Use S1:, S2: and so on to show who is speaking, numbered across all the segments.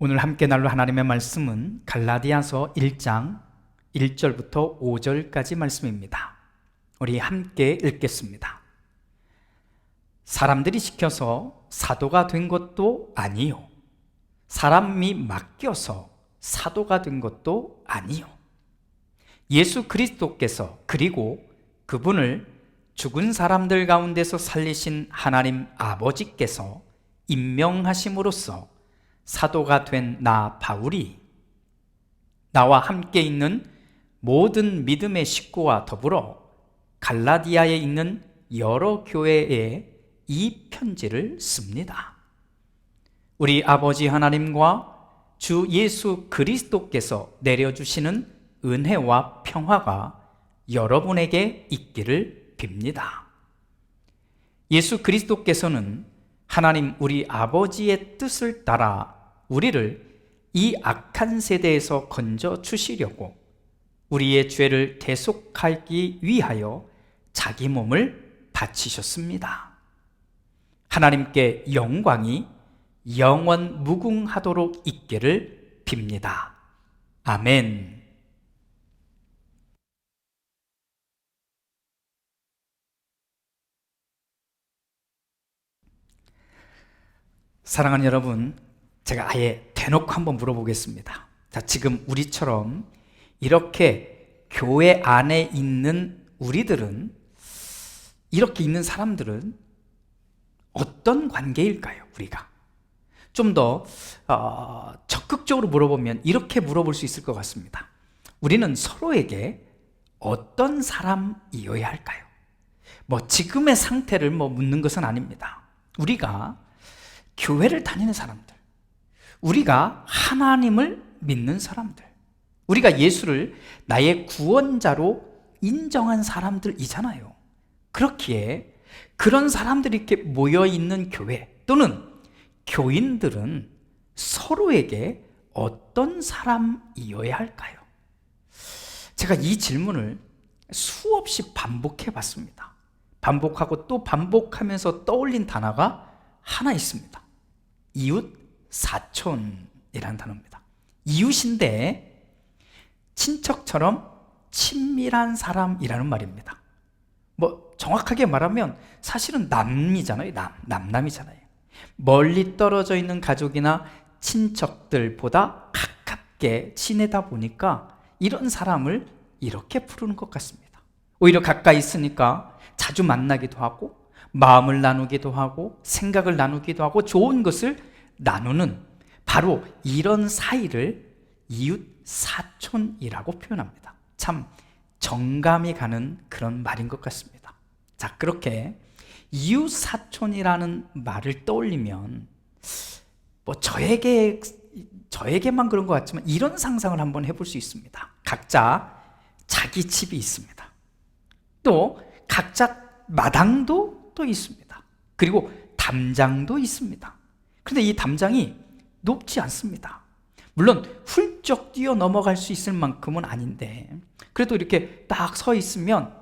S1: 오늘 함께 나눌 하나님의 말씀은 갈라디아서 1장 1절부터 5절까지 말씀입니다. 우리 함께 읽겠습니다. 사람들이 시켜서 사도가 된 것도 아니요, 사람이 맡겨서 사도가 된 것도 아니요, 예수 그리스도께서 그리고 그분을 죽은 사람들 가운데서 살리신 하나님 아버지께서 임명하심으로써 사도가 된 나 바울이 나와 함께 있는 모든 믿음의 식구와 더불어 갈라디아에 있는 여러 교회에 이 편지를 씁니다. 우리 아버지 하나님과 주 예수 그리스도께서 내려주시는 은혜와 평화가 여러분에게 있기를 빕니다. 예수 그리스도께서는 하나님 우리 아버지의 뜻을 따라 우리를 이 악한 세대에서 건져 주시려고 우리의 죄를 대속하기 위하여 자기 몸을 바치셨습니다. 하나님께 영광이 영원 무궁하도록 있기를 빕니다. 아멘. 사랑하는 여러분, 제가 아예 대놓고 한번 물어보겠습니다. 자, 지금 우리처럼 이렇게 교회 안에 있는 우리들은, 이렇게 있는 사람들은 어떤 관계일까요? 우리가 좀 더 적극적으로 물어보면 이렇게 물어볼 수 있을 것 같습니다. 우리는 서로에게 어떤 사람이어야 할까요? 지금의 상태를 묻는 것은 아닙니다. 우리가 교회를 다니는 사람들, 우리가 하나님을 믿는 사람들, 우리가 예수를 나의 구원자로 인정한 사람들이잖아요. 그렇기에 그런 사람들이 이렇게 모여있는 교회 또는 교인들은 서로에게 어떤 사람이어야 할까요? 제가 이 질문을 수없이 반복해 봤습니다. 반복하고 또 반복하면서 떠올린 단어가 하나 있습니다. 이웃 사촌이라는 단어입니다. 이웃인데 친척처럼 친밀한 사람이라는 말입니다. 정확하게 말하면 사실은 남이잖아요. 남남이잖아요. 멀리 떨어져 있는 가족이나 친척들보다 가깝게 지내다 보니까 이런 사람을 이렇게 부르는 것 같습니다. 오히려 가까이 있으니까 자주 만나기도 하고 마음을 나누기도 하고 생각을 나누기도 하고 좋은 것을 나누는 바로 이런 사이를 이웃 사촌이라고 표현합니다. 참 정감이 가는 그런 말인 것 같습니다. 자, 그렇게 이웃 사촌이라는 말을 떠올리면 저에게만 그런 것 같지만 이런 상상을 한번 해볼 수 있습니다. 각자 자기 집이 있습니다. 또 각자 마당도 또 있습니다. 그리고 담장도 있습니다. 그런데 이 담장이 높지 않습니다. 물론 훌쩍 뛰어 넘어갈 수 있을 만큼은 아닌데 그래도 이렇게 딱 서 있으면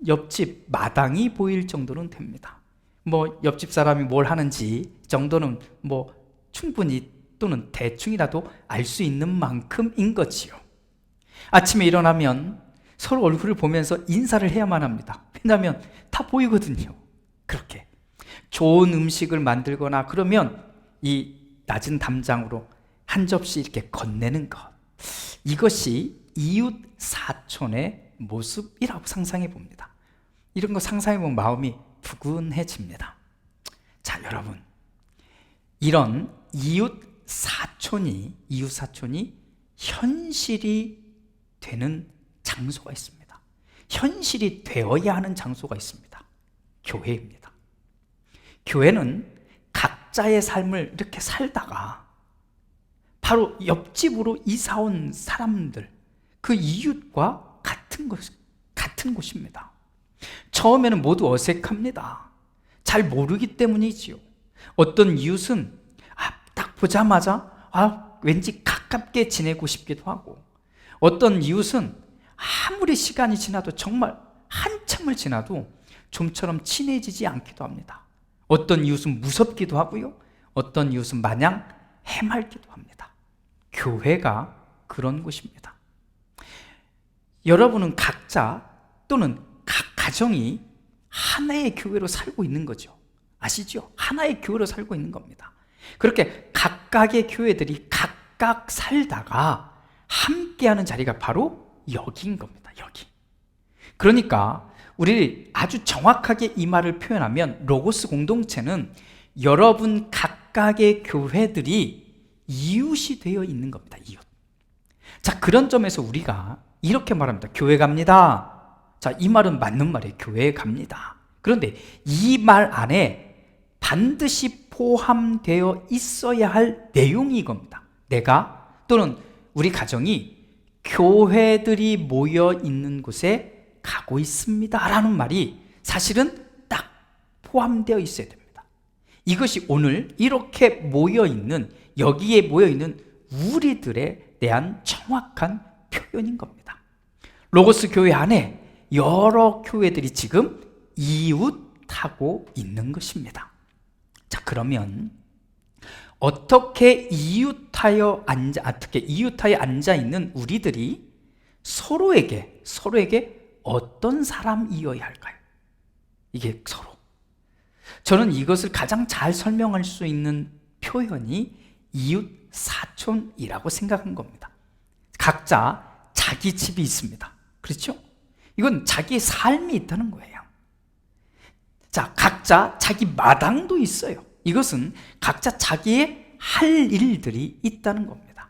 S1: 옆집 마당이 보일 정도는 됩니다. 옆집 사람이 뭘 하는지 정도는 충분히 또는 대충이라도 알 수 있는 만큼인 거지요. 아침에 일어나면 서로 얼굴을 보면서 인사를 해야만 합니다. 왜냐하면 다 보이거든요. 그렇게 좋은 음식을 만들거나 그러면 이 낮은 담장으로 한 접시 이렇게 건네는 것, 이것이 이웃 사촌의 모습이라고 상상해 봅니다. 이런 거 상상해 보면 마음이 푸근해집니다. 자, 여러분, 이런 이웃 사촌이 현실이 되는 장소가 있습니다. 현실이 되어야 하는 장소가 있습니다. 교회입니다. 교회는 각자의 삶을 이렇게 살다가 바로 옆집으로 이사온 사람들, 그 이웃과 같은 곳입니다. 처음에는 모두 어색합니다. 잘 모르기 때문이지요. 어떤 이웃은 딱 보자마자 왠지 가깝게 지내고 싶기도 하고, 어떤 이웃은 아무리 시간이 지나도 정말 한참을 지나도 좀처럼 친해지지 않기도 합니다. 어떤 이웃은 무섭기도 하고요, 어떤 이웃은 마냥 해맑기도 합니다. 교회가 그런 곳입니다. 여러분은 각자 또는 각 가정이 하나의 교회로 살고 있는 거죠. 아시죠? 하나의 교회로 살고 있는 겁니다. 그렇게 각각의 교회들이 각각 살다가 함께하는 자리가 바로 여기인 겁니다. 여기. 그러니까 우리 아주 정확하게 이 말을 표현하면 로고스 공동체는 여러분 각각의 교회들이 이웃이 되어 있는 겁니다. 이웃. 자, 그런 점에서 우리가 이렇게 말합니다. 교회 갑니다. 자, 이 말은 맞는 말이에요. 교회에 갑니다. 그런데 이 말 안에 반드시 포함되어 있어야 할 내용이 이겁니다. 내가 또는 우리 가정이 교회들이 모여 있는 곳에 가고 있습니다 라는 말이 사실은 딱 포함되어 있어야 됩니다. 이것이 오늘 이렇게 모여있는, 여기에 모여있는 우리들에 대한 정확한 표현인 겁니다. 로고스 교회 안에 여러 교회들이 지금 이웃하고 있는 것입니다. 자, 그러면 어떻게 이웃하여 앉아 있는 우리들이 서로에게 어떤 사람이어야 할까요? 이게 서로. 저는 이것을 가장 잘 설명할 수 있는 표현이 이웃 사촌이라고 생각한 겁니다. 각자 자기 집이 있습니다. 그렇죠? 이건 자기의 삶이 있다는 거예요. 자, 각자 자기 마당도 있어요. 이것은 각자 자기의 할 일들이 있다는 겁니다.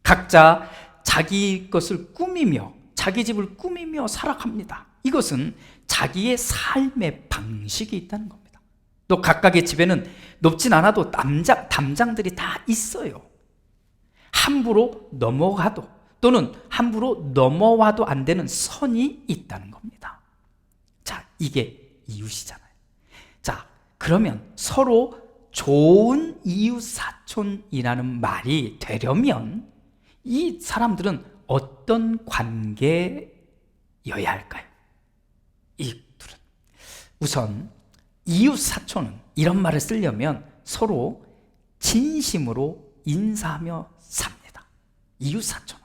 S1: 각자 자기 것을 꾸미며 자기 집을 꾸미며 살아갑니다. 이것은 자기의 삶의 방식이 있다는 겁니다. 또 각각의 집에는 높진 않아도 담장들이 다 있어요. 함부로 넘어가도 또는 함부로 넘어와도 안 되는 선이 있다는 겁니다. 자, 이게 이웃이잖아요. 자, 그러면 서로 좋은 이웃 사촌이라는 말이 되려면 이 사람들은 어떤 관계여야 할까요? 이들은 우선 이웃 사촌은 이런 말을 쓰려면 서로 진심으로 인사하며 삽니다. 이웃 사촌은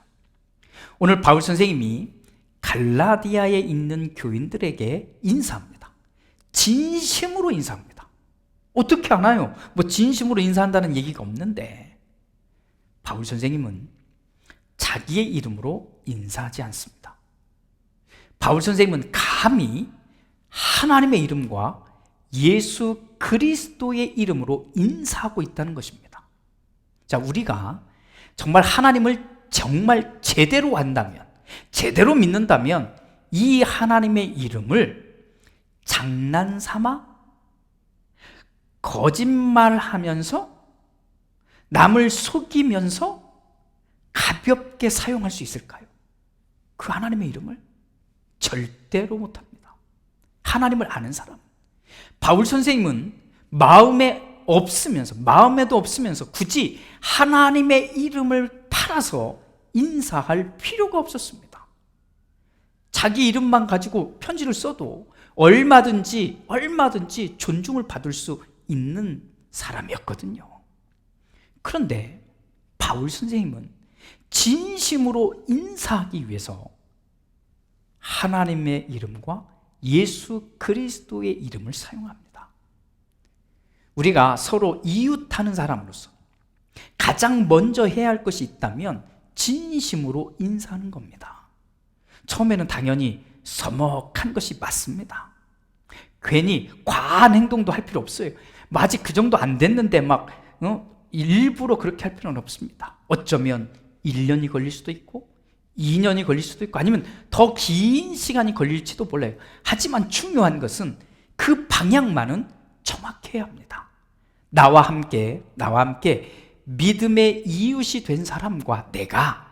S1: 오늘 바울 선생님이 갈라디아에 있는 교인들에게 인사합니다. 진심으로 인사합니다. 어떻게 하나요? 뭐 진심으로 인사한다는 얘기가 없는데 바울 선생님은 자기의 이름으로 인사하지 않습니다. 바울 선생님은 감히 하나님의 이름과 예수 그리스도의 이름으로 인사하고 있다는 것입니다. 자, 우리가 정말 하나님을 정말 제대로 안다면, 제대로 믿는다면 이 하나님의 이름을 장난삼아 거짓말하면서 남을 속이면서 가볍게 사용할 수 있을까요? 그 하나님의 이름을 절대로 못합니다. 하나님을 아는 사람. 바울 선생님은 마음에도 없으면서 굳이 하나님의 이름을 팔아서 인사할 필요가 없었습니다. 자기 이름만 가지고 편지를 써도 얼마든지 존중을 받을 수 있는 사람이었거든요. 그런데 바울 선생님은 진심으로 인사하기 위해서 하나님의 이름과 예수 그리스도의 이름을 사용합니다. 우리가 서로 이웃하는 사람으로서 가장 먼저 해야 할 것이 있다면 진심으로 인사하는 겁니다. 처음에는 당연히 서먹한 것이 맞습니다. 괜히 과한 행동도 할 필요 없어요. 아직 그 정도 안 됐는데 일부러 그렇게 할 필요는 없습니다. 어쩌면 1년이 걸릴 수도 있고 2년이 걸릴 수도 있고 아니면 더 긴 시간이 걸릴지도 몰라요. 하지만 중요한 것은 그 방향만은 정확해야 합니다. 나와 함께 믿음의 이웃이 된 사람과 내가,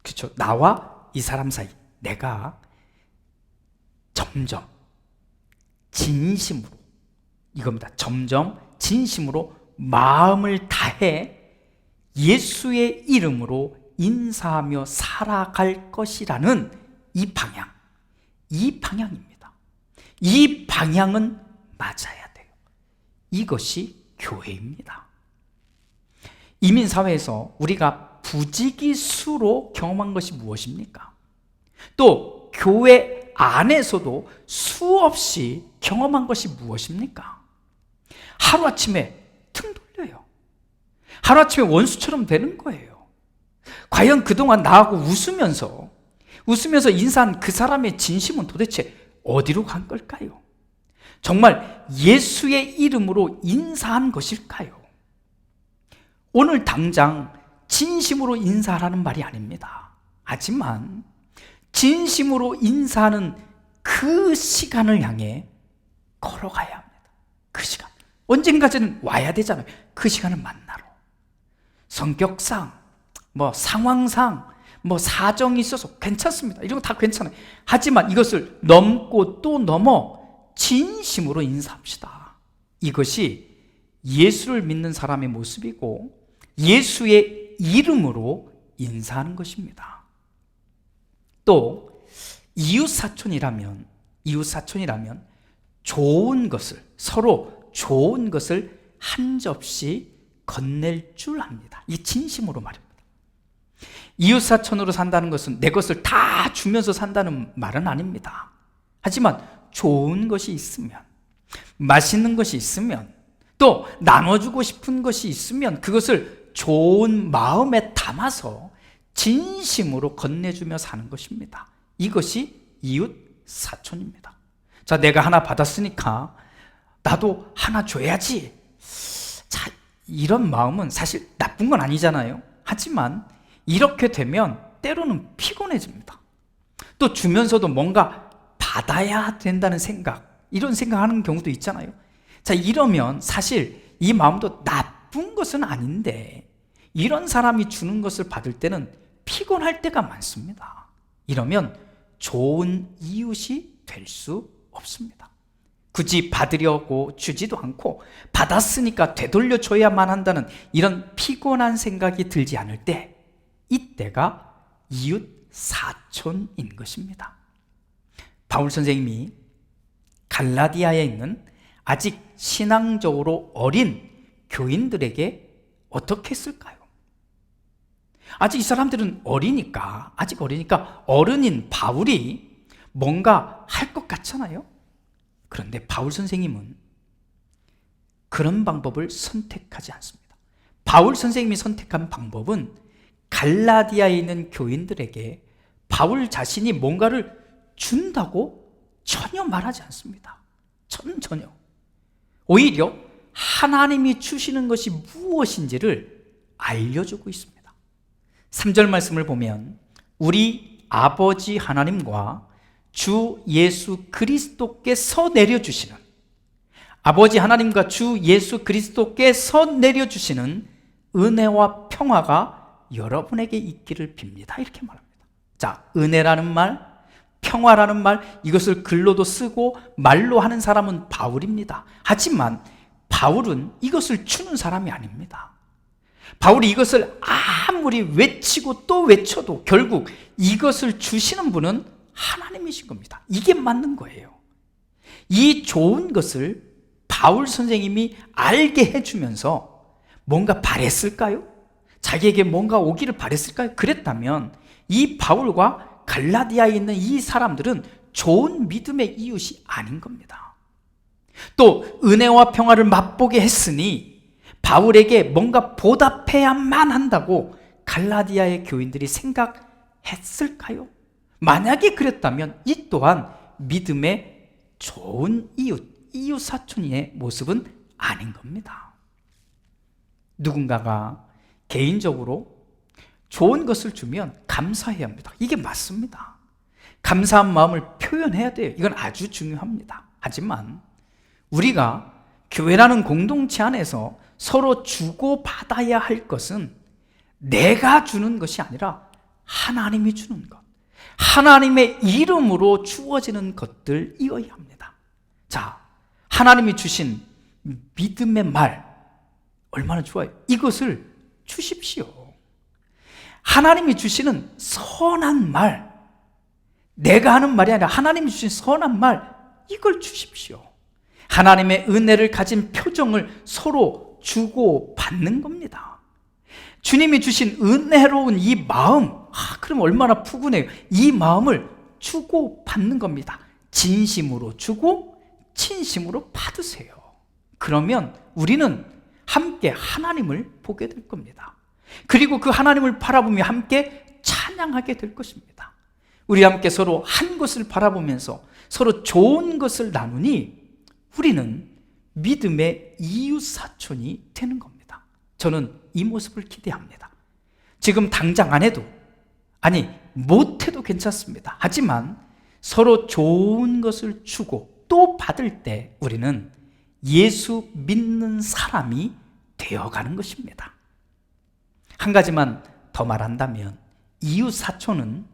S1: 그렇죠? 나와 이 사람 사이 내가 점점 진심으로, 이겁니다. 점점 진심으로 마음을 다해 예수의 이름으로 인사하며 살아갈 것이라는 이 방향입니다. 이 방향은 맞아야 돼요. 이것이 교회입니다. 이민사회에서 우리가 부지기수로 경험한 것이 무엇입니까? 또 교회 안에서도 수없이 경험한 것이 무엇입니까? 하루아침에 등 돌려요. 하루아침에 원수처럼 되는 거예요. 과연 그동안 나하고 웃으면서 인사한 그 사람의 진심은 도대체 어디로 간 걸까요? 정말 예수의 이름으로 인사한 것일까요? 오늘 당장 진심으로 인사하라는 말이 아닙니다. 하지만 진심으로 인사하는 그 시간을 향해 걸어가야 합니다. 그 시간. 언젠가는 와야 되잖아요. 그 시간을 만나러. 성격상, 상황상, 사정이 있어서 괜찮습니다. 이런 거 다 괜찮아요. 하지만 이것을 넘고 또 넘어 진심으로 인사합시다. 이것이 예수를 믿는 사람의 모습이고 예수의 이름으로 인사하는 것입니다. 또 이웃사촌이라면 좋은 것을, 서로 좋은 것을 한 접시 건넬 줄 압니다. 이게 진심으로 말입니다. 이웃사촌으로 산다는 것은 내 것을 다 주면서 산다는 말은 아닙니다. 하지만 좋은 것이 있으면, 맛있는 것이 있으면, 또 나눠주고 싶은 것이 있으면 그것을 좋은 마음에 담아서 진심으로 건네주며 사는 것입니다. 이것이 이웃사촌입니다. 자, 내가 하나 받았으니까 나도 하나 줘야지. 자, 이런 마음은 사실 나쁜 건 아니잖아요. 하지만 이렇게 되면 때로는 피곤해집니다. 또 주면서도 뭔가 받아야 된다는 생각, 이런 생각하는 경우도 있잖아요. 자, 이러면 사실 이 마음도 나쁜 것은 아닌데 이런 사람이 주는 것을 받을 때는 피곤할 때가 많습니다. 이러면 좋은 이웃이 될 수 없습니다. 굳이 받으려고 주지도 않고 받았으니까 되돌려줘야만 한다는 이런 피곤한 생각이 들지 않을 때, 이때가 이웃 사촌인 것입니다. 바울 선생님이 갈라디아에 있는 아직 신앙적으로 어린 교인들에게 어떻게 했을까요? 아직 이 사람들은 아직 어리니까 어른인 바울이 뭔가 할 것 같잖아요. 그런데 바울 선생님은 그런 방법을 선택하지 않습니다. 바울 선생님이 선택한 방법은 갈라디아에 있는 교인들에게 바울 자신이 뭔가를 준다고 전혀 말하지 않습니다. 전혀. 오히려 하나님이 주시는 것이 무엇인지를 알려주고 있습니다. 3절 말씀을 보면 우리 아버지 하나님과 주 예수 그리스도께서 내려주시는, 아버지 하나님과 주 예수 그리스도께서 내려주시는 은혜와 평화가 여러분에게 있기를 빕니다. 이렇게 말합니다. 자, 은혜라는 말, 평화라는 말, 이것을 글로도 쓰고 말로 하는 사람은 바울입니다. 하지만 바울은 이것을 주는 사람이 아닙니다. 바울이 이것을 아무리 외치고 또 외쳐도 결국 이것을 주시는 분은 하나님이신 겁니다. 이게 맞는 거예요. 이 좋은 것을 바울 선생님이 알게 해주면서 뭔가 바랬을까요? 자기에게 뭔가 오기를 바랬을까요? 그랬다면 이 바울과 갈라디아에 있는 이 사람들은 좋은 믿음의 이웃이 아닌 겁니다. 또 은혜와 평화를 맛보게 했으니 바울에게 뭔가 보답해야만 한다고 갈라디아의 교인들이 생각했을까요? 만약에 그랬다면 이 또한 믿음의 좋은 이웃 사촌의 모습은 아닌 겁니다. 누군가가 개인적으로 좋은 것을 주면 감사해야 합니다. 이게 맞습니다. 감사한 마음을 표현해야 돼요. 이건 아주 중요합니다. 하지만 우리가 교회라는 공동체 안에서 서로 주고받아야 할 것은 내가 주는 것이 아니라 하나님이 주는 것, 하나님의 이름으로 주어지는 것들이어야 합니다. 자, 하나님이 주신 믿음의 말 얼마나 좋아요. 이것을 주십시오. 하나님이 주시는 선한 말, 내가 하는 말이 아니라 하나님이 주신 선한 말, 이걸 주십시오. 하나님의 은혜를 가진 표정을 서로 주고 받는 겁니다. 주님이 주신 은혜로운 이 마음, 그럼 얼마나 푸근해요. 이 마음을 주고 받는 겁니다. 진심으로 주고 진심으로 받으세요. 그러면 우리는 함께 하나님을 보게 될 겁니다. 그리고 그 하나님을 바라보며 함께 찬양하게 될 것입니다. 우리 함께 서로 한 것을 바라보면서 서로 좋은 것을 나누니 우리는 믿음의 이웃사촌이 되는 겁니다. 저는 이 모습을 기대합니다. 지금 당장 안 해도, 아니 못해도 괜찮습니다. 하지만 서로 좋은 것을 주고 또 받을 때 우리는 예수 믿는 사람이 되어가는 것입니다. 한 가지만 더 말한다면 이웃사촌은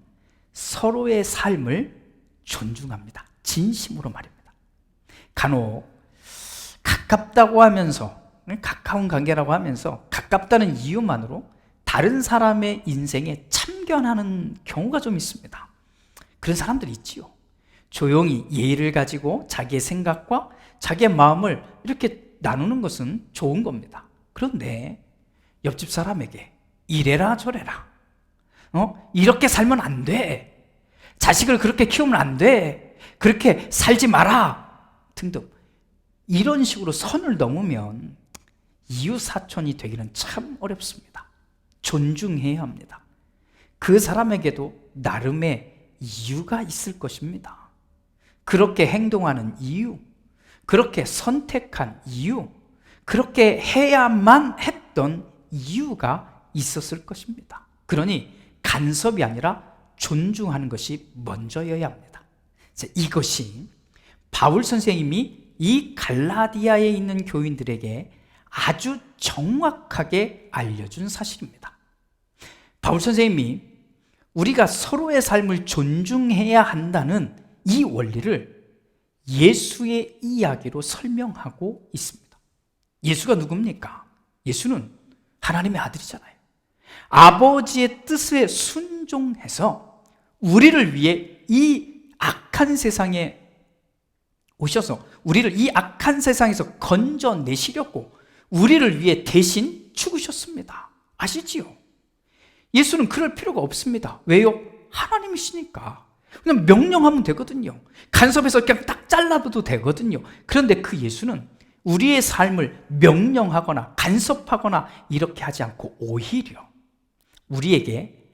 S1: 서로의 삶을 존중합니다. 진심으로 말입니다. 간혹 가깝다고 하면서, 가까운 관계라고 하면서 가깝다는 이유만으로 다른 사람의 인생에 참견하는 경우가 좀 있습니다. 그런 사람들이 있지요. 조용히 예의를 가지고 자기의 생각과 자기의 마음을 이렇게 나누는 것은 좋은 겁니다. 그런데 옆집 사람에게 이래라 저래라, 이렇게 살면 안 돼, 자식을 그렇게 키우면 안 돼, 그렇게 살지 마라 등등 이런 식으로 선을 넘으면 이웃사촌이 되기는 참 어렵습니다. 존중해야 합니다. 그 사람에게도 나름의 이유가 있을 것입니다. 그렇게 행동하는 이유, 그렇게 선택한 이유, 그렇게 해야만 했던 이유가 있었을 것입니다. 그러니 간섭이 아니라 존중하는 것이 먼저여야 합니다. 이것이 바울 선생님이 이 갈라디아에 있는 교인들에게 아주 정확하게 알려준 사실입니다. 바울 선생님이 우리가 서로의 삶을 존중해야 한다는 이 원리를 예수의 이야기로 설명하고 있습니다. 예수가 누굽니까? 예수는 하나님의 아들이잖아요. 아버지의 뜻에 순종해서 우리를 위해 이 악한 세상에 오셔서 우리를 이 악한 세상에서 건져내시려고 우리를 위해 대신 죽으셨습니다. 아시지요? 예수는 그럴 필요가 없습니다. 왜요? 하나님이시니까. 그냥 명령하면 되거든요. 간섭해서 그냥 딱 잘라도 되거든요. 그런데 그 예수는 우리의 삶을 명령하거나 간섭하거나 이렇게 하지 않고 오히려 우리에게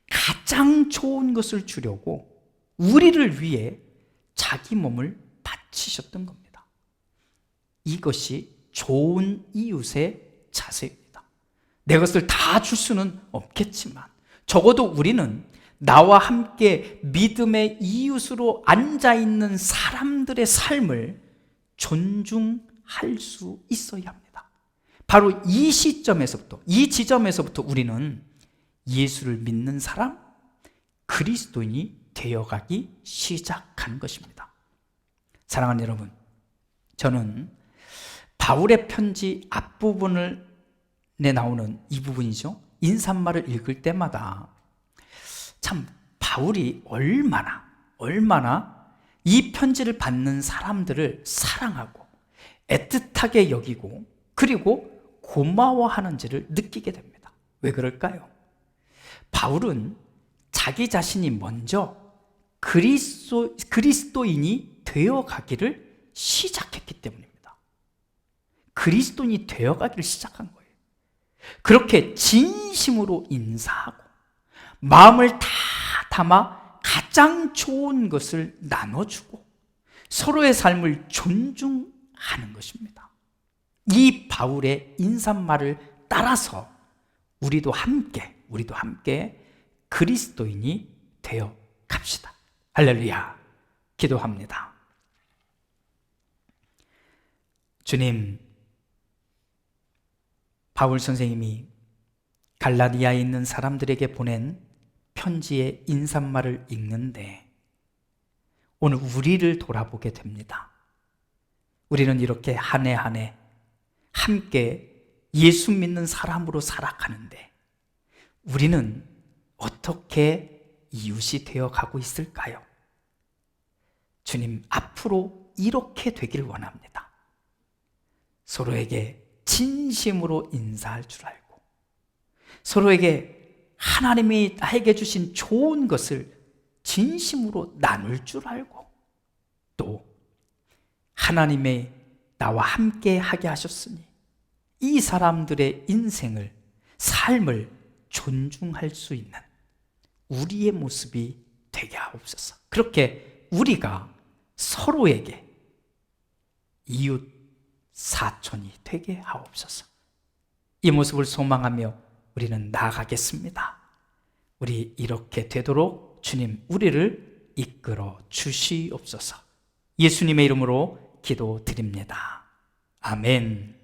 S1: 가장 좋은 것을 주려고 우리를 위해 자기 몸을 바치셨던 겁니다. 이것이 좋은 이웃의 자세입니다. 내 것을 다 줄 수는 없겠지만 적어도 우리는 나와 함께 믿음의 이웃으로 앉아있는 사람들의 삶을 존중할 수 있어야 합니다. 바로 이 시점에서부터, 이 지점에서부터 우리는 예수를 믿는 사람, 그리스도인이 되어가기 시작한 것입니다. 사랑하는 여러분, 저는 바울의 편지 앞부분에 나오는 이 부분이죠. 인사말을 읽을 때마다 참 바울이 얼마나 이 편지를 받는 사람들을 사랑하고 애틋하게 여기고 그리고 고마워하는지를 느끼게 됩니다. 왜 그럴까요? 바울은 자기 자신이 먼저 그리스도인이 되어가기를 시작했기 때문입니다. 그리스도인이 되어가기를 시작한 거예요. 그렇게 진심으로 인사하고 마음을 다 담아 가장 좋은 것을 나눠주고 서로의 삶을 존중하는 것입니다. 이 바울의 인사말을 따라서 우리도 함께 그리스도인이 되어 갑시다. 할렐루야. 기도합니다. 주님, 바울 선생님이 갈라디아에 있는 사람들에게 보낸 편지의 인사말을 읽는데 오늘 우리를 돌아보게 됩니다. 우리는 이렇게 한 해 한 해 함께 예수 믿는 사람으로 살아가는데 우리는 어떻게 이웃이 되어가고 있을까요? 주님, 앞으로 이렇게 되길 원합니다. 서로에게 진심으로 인사할 줄 알고 서로에게 하나님이 나에게 주신 좋은 것을 진심으로 나눌 줄 알고, 또 하나님의 나와 함께 하게 하셨으니 이 사람들의 인생을, 삶을 존중할 수 있는 우리의 모습이 되게 하옵소서. 그렇게 우리가 서로에게 이웃 사촌이 되게 하옵소서. 이 모습을 소망하며 우리는 나아가겠습니다. 우리 이렇게 되도록 주님 우리를 이끌어 주시옵소서. 예수님의 이름으로 기도드립니다. 아멘.